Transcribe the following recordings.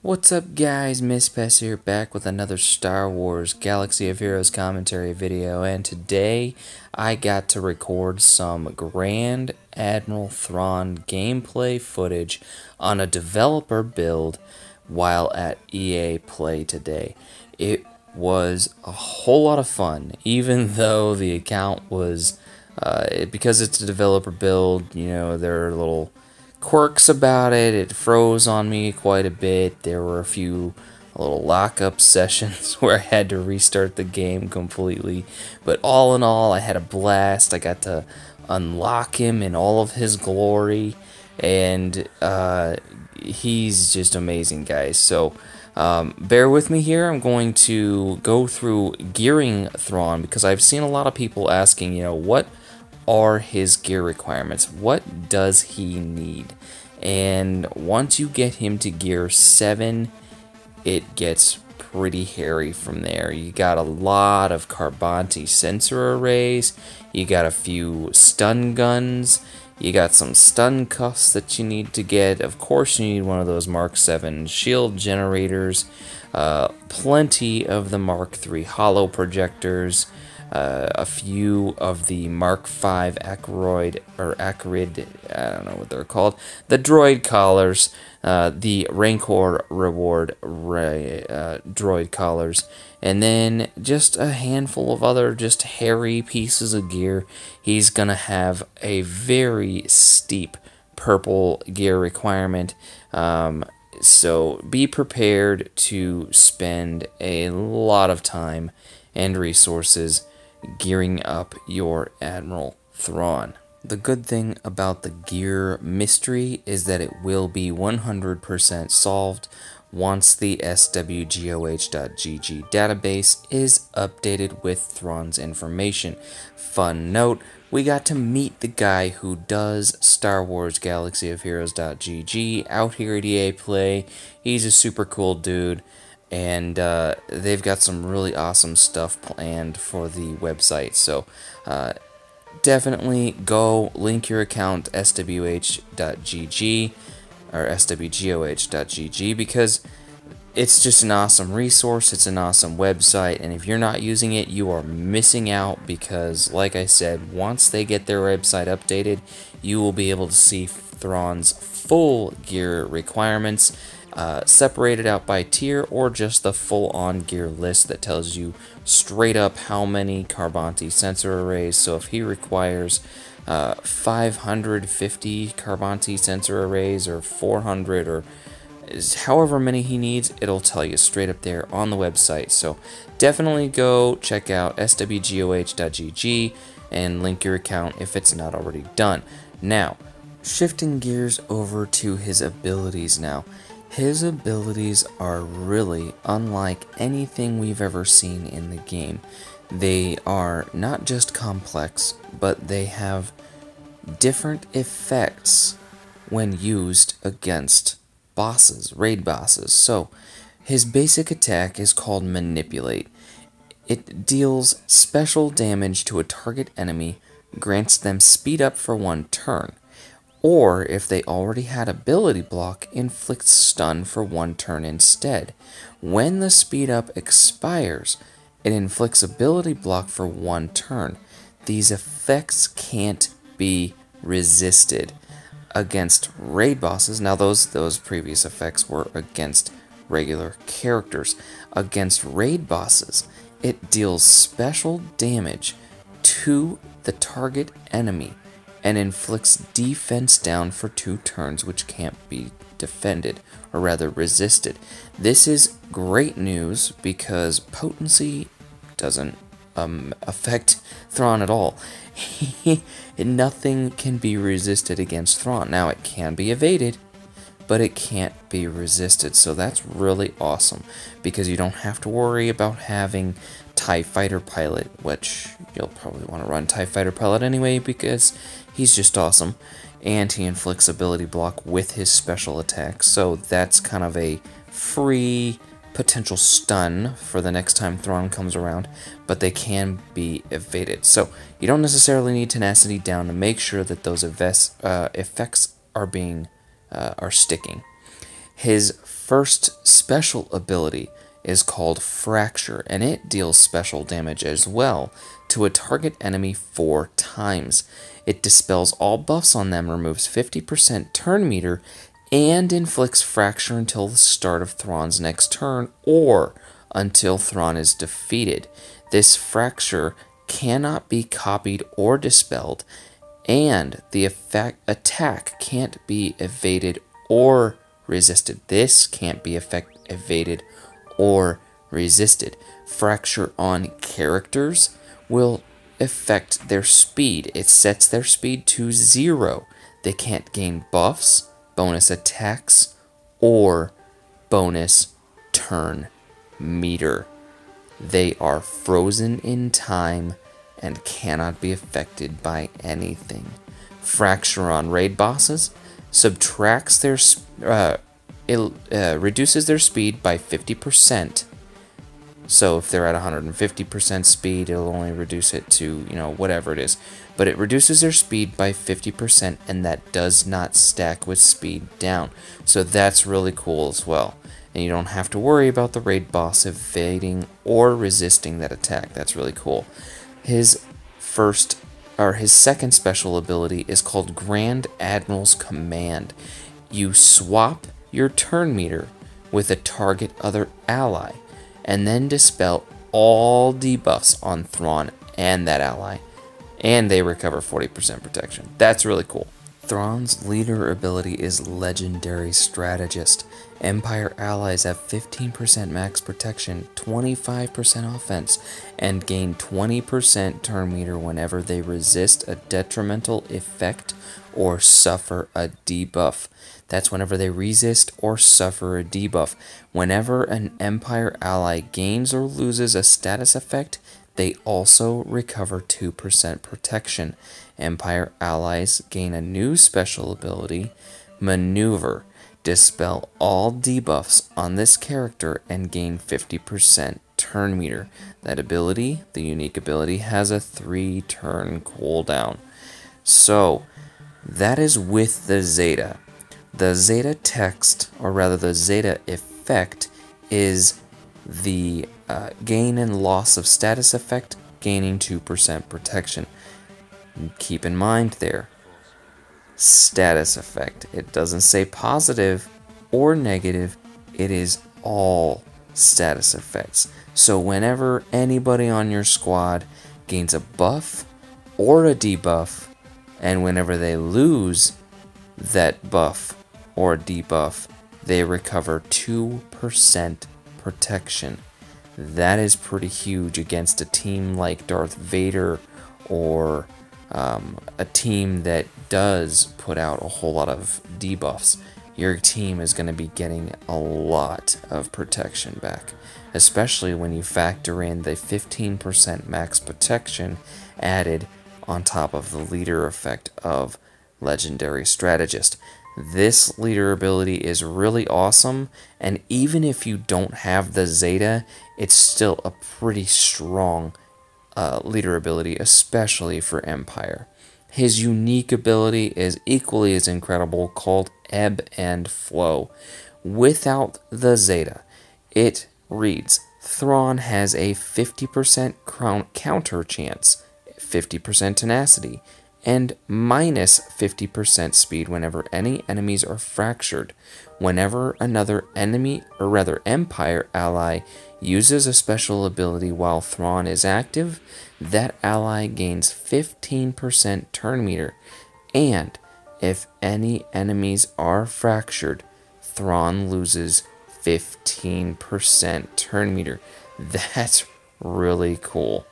What's up guys, Miss Pess here, back with another Star Wars Galaxy of Heroes commentary video, and today I got to record some Grand Admiral Thrawn gameplay footage on a developer build while at EA Play today. It was a whole lot of fun, even though the account was, because it's a developer build, you know, there are little quirks about it. It froze on me quite a bit. There were a few little lockup sessions where I had to restart the game completely. But all in all, I had a blast. I got to unlock him in all of his glory. And he's just amazing, guys. So bear with me here. I'm going to go through gearing Thrawn because I've seen a lot of people asking, you know, what are his gear requirements? What does he need? And once you get him to gear 7, it gets pretty hairy from there. You got a lot of Carbonti sensor arrays, you got a few stun guns, you got some stun cuffs that you need to get. Of course you need one of those Mark 7 shield generators, plenty of the Mark 3 hollow projectors, a few of the Mark 5 Acrid, I don't know what they're called, the droid collars, the Rancor reward droid collars, and then just a handful of other just hairy pieces of gear. He's gonna have a very steep purple gear requirement, so be prepared to spend a lot of time and resources gearing up your Admiral Thrawn. The good thing about the gear mystery is that it will be 100% solved once the SWGoH.gg database is updated with Thrawn's information. Fun note, we got to meet the guy who does Star Wars Galaxy of Heroes.gg out here at EA Play. He's a super cool dude. And they've got some really awesome stuff planned for the website. So definitely go link your account SWH.gg or SWGoH.gg because it's just an awesome resource. It's an awesome website. And if you're not using it, you are missing out because, like I said, once they get their website updated, you will be able to see Thrawn's full gear requirements, separated out by tier, or just the full-on gear list that tells you straight up how many Carbonti sensor arrays. So if he requires 550 Carbonti sensor arrays or 400 or however many he needs, it'll tell you straight up there on the website. So definitely go check out SWGoH.gg and link your account if it's not already done. Now, shifting gears over to his abilities now. His abilities are really unlike anything we've ever seen in the game. They are not just complex, but they have different effects when used against bosses, raid bosses. So, his basic attack is called Manipulate. It deals special damage to a target enemy, grants them speed up for 1 turn. Or, if they already had ability block, inflicts stun for 1 turn instead. When the speed up expires, it inflicts ability block for 1 turn. These effects can't be resisted against raid bosses. Now those previous effects were against regular characters. Against raid bosses, it deals special damage to the target enemy and inflicts defense down for 2 turns, which can't be defended, or rather resisted. This is great news because potency doesn't affect Thrawn at all. Nothing can be resisted against Thrawn. Now, it can be evaded, but it can't be resisted, so that's really awesome, because you don't have to worry about having TIE Fighter Pilot, which you'll probably want to run TIE Fighter Pilot anyway, because he's just awesome, and he inflicts ability block with his special attack, so that's kind of a free potential stun for the next time Thrawn comes around, but they can be evaded. So you don't necessarily need tenacity down to make sure that those effects are sticking. His first special ability is called Fracture, and it deals special damage as well to a target enemy 4 times. It dispels all buffs on them, removes 50% turn meter, and inflicts Fracture until the start of Thrawn's next turn or until Thrawn is defeated. This Fracture cannot be copied or dispelled, and the attack can't be evaded or resisted. This can't be evaded or resisted. Fracture on characters will affect their speed. It sets their speed to 0. They can't gain buffs, bonus attacks, or bonus turn meter. They are frozen in time and cannot be affected by anything. Fracture on raid bosses subtracts their reduces their speed by 50%. So if they're at 150% speed, it'll only reduce it to, whatever it is. But it reduces their speed by 50%, and that does not stack with speed down. So that's really cool as well. And you don't have to worry about the raid boss evading or resisting that attack. That's really cool. His second special ability is called Grand Admiral's Command. You swap your turn meter with a target other ally, and then dispel all debuffs on Thrawn and that ally, and they recover 40% protection. That's really cool. Thrawn's leader ability is Legendary Strategist. Empire allies have 15% max protection, 25% offense, and gain 20% turn meter whenever they resist a detrimental effect or suffer a debuff. That's whenever they resist or suffer a debuff. Whenever an Empire ally gains or loses a status effect, they also recover 2% protection. Empire allies gain a new special ability, Maneuver. Dispel all debuffs on this character and gain 50% turn meter. That ability, the unique ability, has a 3-turn cooldown. So, that is with the Zeta. The Zeta text, or rather the Zeta effect, is the gain and loss of status effect, gaining 2% protection. Keep in mind there, status effect. It doesn't say positive or negative, it is all status effects. So whenever anybody on your squad gains a buff or a debuff, and whenever they lose that buff or debuff, they recover 2% protection. That is pretty huge against a team like Darth Vader or a team that does put out a whole lot of debuffs. Your team is going to be getting a lot of protection back, especially when you factor in the 15% max protection added on top of the leader effect of Legendary Strategist. This leader ability is really awesome, and even if you don't have the Zeta, it's still a pretty strong leader ability, especially for Empire. His unique ability is equally as incredible, called Ebb and Flow. Without the Zeta, it reads, Thrawn has a 50% counter chance, 50% tenacity, and minus 50% speed whenever any enemies are fractured. Whenever another enemy, or rather Empire ally, uses a special ability while Thrawn is active, that ally gains 15% turn meter, and if any enemies are fractured, Thrawn loses 15% turn meter. That's really cool.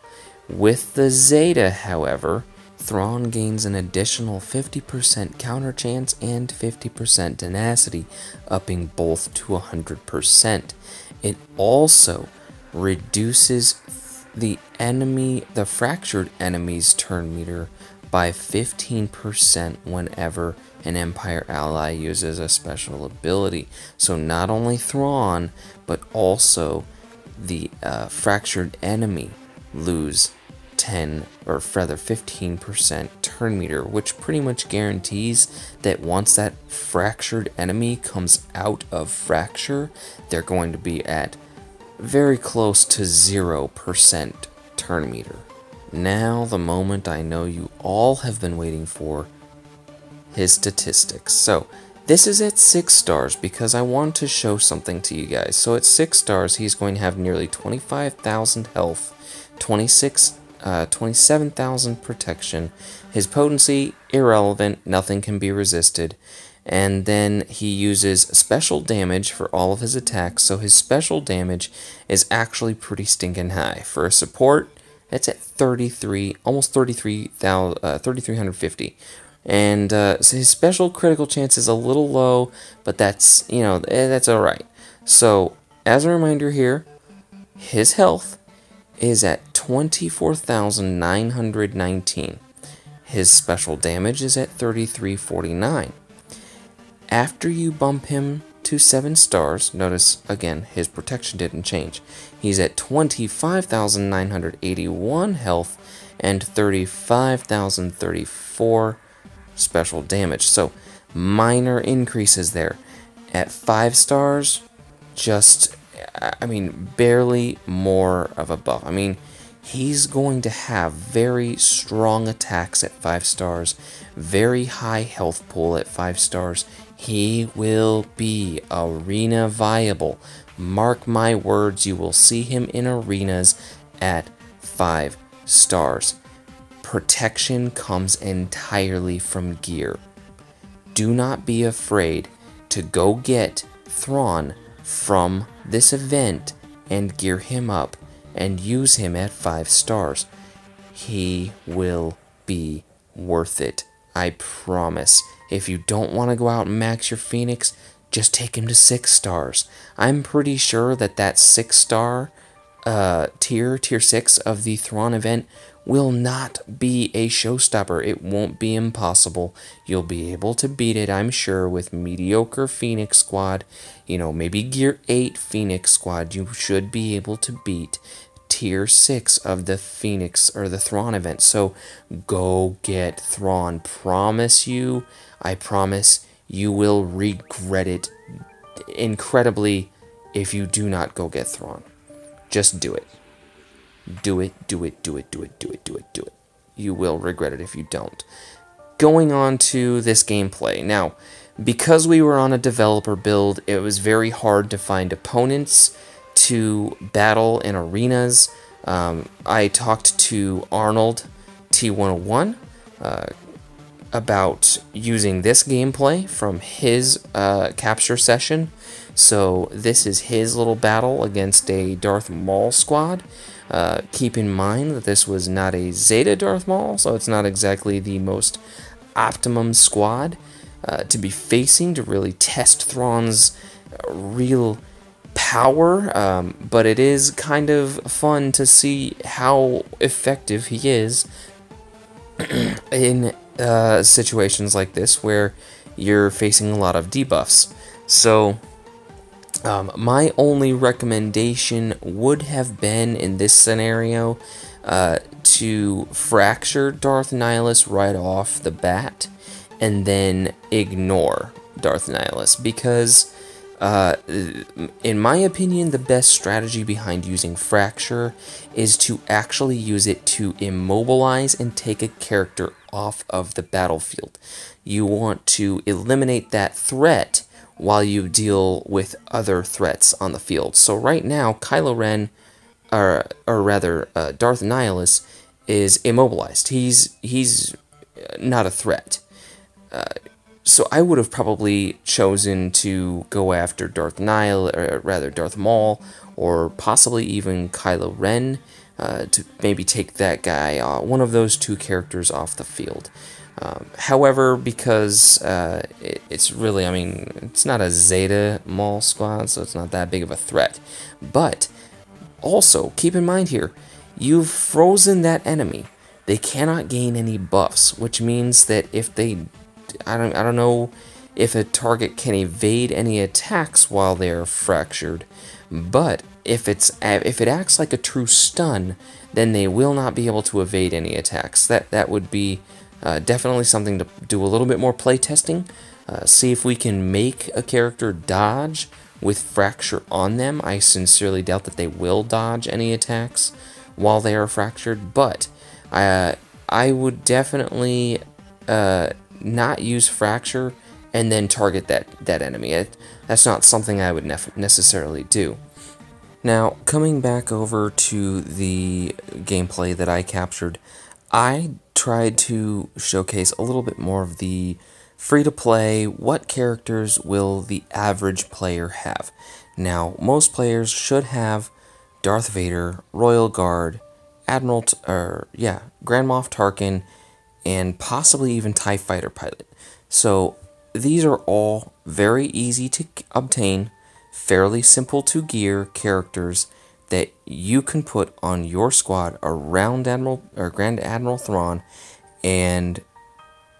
With the Zeta, however, Thrawn gains an additional 50% counter chance and 50% tenacity, upping both to 100%. It also reduces the fractured enemy's turn meter by 15% whenever an Empire ally uses a special ability. So not only Thrawn, but also the fractured enemy lose 10, or rather 15% turn meter, which pretty much guarantees that once that fractured enemy comes out of fracture, they're going to be at very close to 0% turn meter. Now, the moment I know you all have been waiting for, his statistics. So, this is at 6 stars because I want to show something to you guys. So at 6 stars, he's going to have nearly 25,000 health, 27,000 protection. His potency, irrelevant, nothing can be resisted. And then he uses special damage for all of his attacks, so his special damage is actually pretty stinking high. For a support, it's at 33, almost 3,350. And so his special critical chance is a little low, but that's, that's alright. So, as a reminder here, his health is at 24,919. His special damage is at 3,349. After you bump him to 7 stars, notice again his protection didn't change. He's at 25,981 health and 35,034 special damage. So minor increases there. At 5 stars, just, barely more of a buff. He's going to have very strong attacks at 5 stars, very high health pool at 5 stars. He will be arena viable. Mark my words, you will see him in arenas at 5 stars. Protection comes entirely from gear. Do not be afraid to go get Thrawn from this event and gear him up and use him at 5 stars. He will be worth it. I promise. If you don't want to go out and max your Phoenix, just take him to 6 stars. I'm pretty sure that 6 star tier 6 of the Thrawn event will not be a showstopper. It won't be impossible. You'll be able to beat it, I'm sure, with mediocre Phoenix squad. Maybe gear 8 Phoenix squad. You should be able to beat tier 6 of the Phoenix or the Thrawn event. So go get Thrawn. I promise you will regret it incredibly if you do not go get Thrawn. Just do it. Do it. You will regret it if you don't. Going on to this gameplay. Now, because we were on a developer build, it was very hard to find opponents to battle in arenas. I talked to Arnold T101 about using this gameplay from his capture session. So this is his little battle against a Darth Maul squad. Keep in mind that this was not a Zeta Darth Maul, so it's not exactly the most optimum squad to be facing to really test Thrawn's real power, but it is kind of fun to see how effective he is in situations like this where you're facing a lot of debuffs. So my only recommendation would have been in this scenario to fracture Darth Nihilus right off the bat and then ignore Darth Nihilus, because in my opinion, the best strategy behind using Fracture is to actually use it to immobilize and take a character off of the battlefield. You want to eliminate that threat while you deal with other threats on the field. So right now, Kylo Ren, or rather Darth Nihilus, is immobilized. He's not a threat. So I would have probably chosen to go after Darth Maul, or possibly even Kylo Ren, to maybe take that guy, one of those two characters off the field. However, because it's really, it's not a Zeta Maul squad, so it's not that big of a threat. But also, keep in mind here, you've frozen that enemy. They cannot gain any buffs, which means that if they... I don't know if a target can evade any attacks while they are fractured, but if it acts like a true stun, then they will not be able to evade any attacks. That would be definitely something to do a little bit more playtesting. See if we can make a character dodge with fracture on them. I sincerely doubt that they will dodge any attacks while they are fractured, but I would definitely not use fracture and then target that enemy. That's not something I would necessarily do. Now, coming back over to the gameplay that I captured, I tried to showcase a little bit more of the free-to-play, what characters will the average player have. Now, most players should have Darth Vader, Royal Guard, Grand Moff Tarkin, and possibly even TIE Fighter Pilot. So, these are all very easy to obtain, fairly simple to gear characters that you can put on your squad around Grand Admiral Thrawn and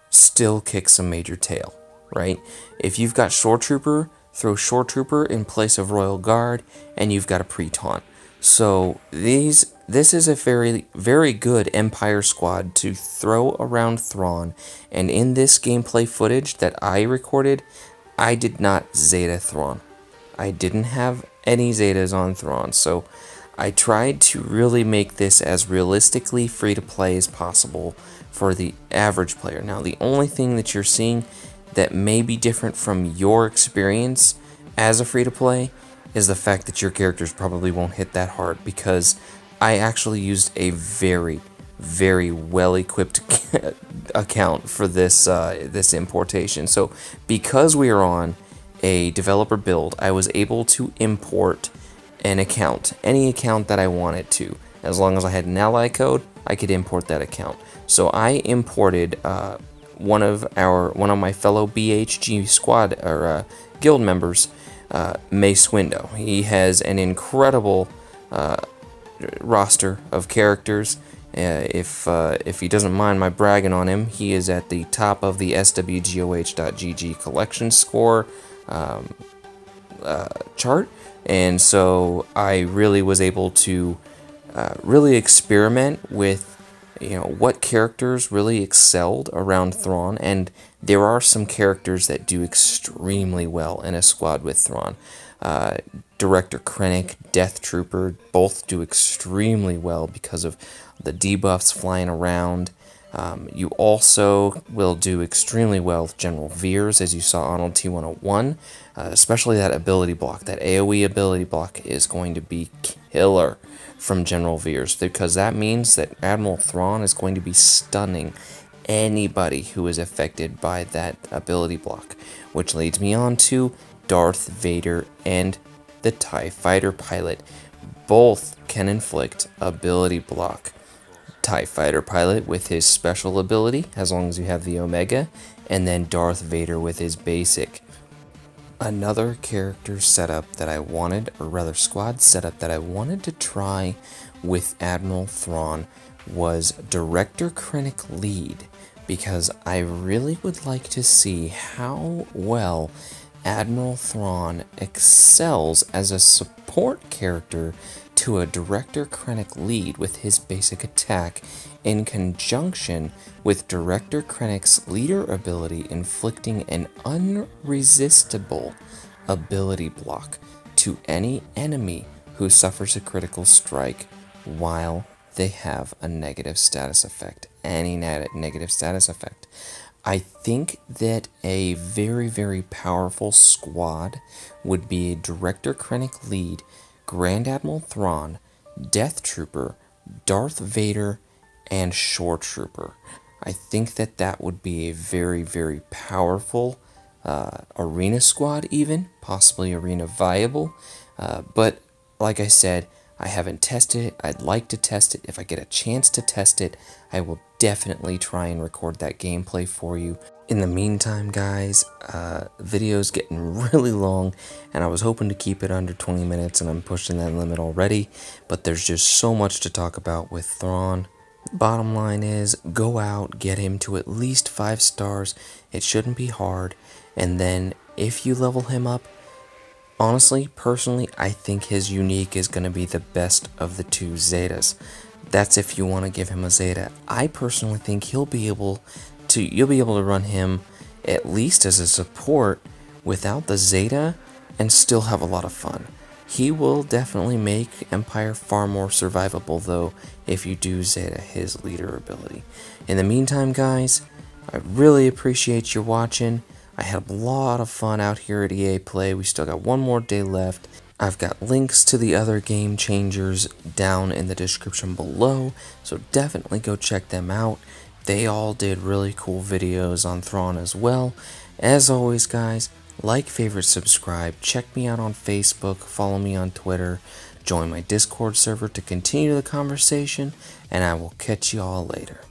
still kick some major tail, right? If you've got Shore Trooper, throw Shore Trooper in place of Royal Guard, and you've got a pre-taunt. So this is a very, very good Empire squad to throw around Thrawn, and in this gameplay footage that I recorded, I did not Zeta Thrawn. I didn't have any Zetas on Thrawn, so I tried to really make this as realistically free-to-play as possible for the average player. Now, the only thing that you're seeing that may be different from your experience as a free-to-play is the fact that your characters probably won't hit that hard, because I actually used a very, very well-equipped account for this this importation. So, because we are on a developer build, I was able to import an account, any account that I wanted to. As long as I had an ally code, I could import that account. So I imported one of my fellow BHG squad or guild members, Mace Window. He has an incredible roster of characters. If he doesn't mind my bragging on him, he is at the top of the SWGoH.gg collection score chart, and so I really was able to really experiment with what characters really excelled around Thrawn, and there are some characters that do extremely well in a squad with Thrawn. Director Krennic, Death Trooper, both do extremely well because of the debuffs flying around. You also will do extremely well with General Veers, as you saw on T101, especially that ability block. That AoE ability block is going to be killer from General Veers, because that means that Admiral Thrawn is going to be stunning anybody who is affected by that ability block, which leads me on to Darth Vader and the TIE Fighter Pilot. Both can inflict ability block. TIE Fighter Pilot with his special ability, as long as you have the Omega, and then Darth Vader with his basic. Another character setup that I wanted, or rather squad setup that I wanted to try with Admiral Thrawn was Director Krennic lead, because I really would like to see how well Admiral Thrawn excels as a support character to a Director Krennic lead with his basic attack, in conjunction with Director Krennic's leader ability inflicting an unresistible ability block to any enemy who suffers a critical strike while they have a negative status effect, any negative status effect. I think that a very, very powerful squad would be a Director Krennic lead, Grand Admiral Thrawn, Death Trooper, Darth Vader, and Shore Trooper. I think that that would be a very, very powerful arena squad, even possibly arena viable. But like I said, I haven't tested it. I'd like to test it. If I get a chance to test it, I will definitely try and record that gameplay for you. In the meantime, guys, video's getting really long, and I was hoping to keep it under 20 minutes, and I'm pushing that limit already, but there's just so much to talk about with Thrawn. Bottom line is, go out, get him to at least 5 stars. It shouldn't be hard, and then if you level him up, Honestly, personally, I think his unique is going to be the best of the two Zetas. That's if you want to give him a Zeta. I personally think you'll be able to run him at least as a support without the Zeta and still have a lot of fun. He will definitely make Empire far more survivable though if you do Zeta his leader ability. In the meantime, guys, I really appreciate you watching. I had a lot of fun out here at EA Play. We still got one more day left. I've got links to the other game changers down in the description below, so definitely go check them out. They all did really cool videos on Thrawn as well. As always, guys, like, favorite, subscribe, check me out on Facebook, follow me on Twitter, join my Discord server to continue the conversation, and I will catch you all later.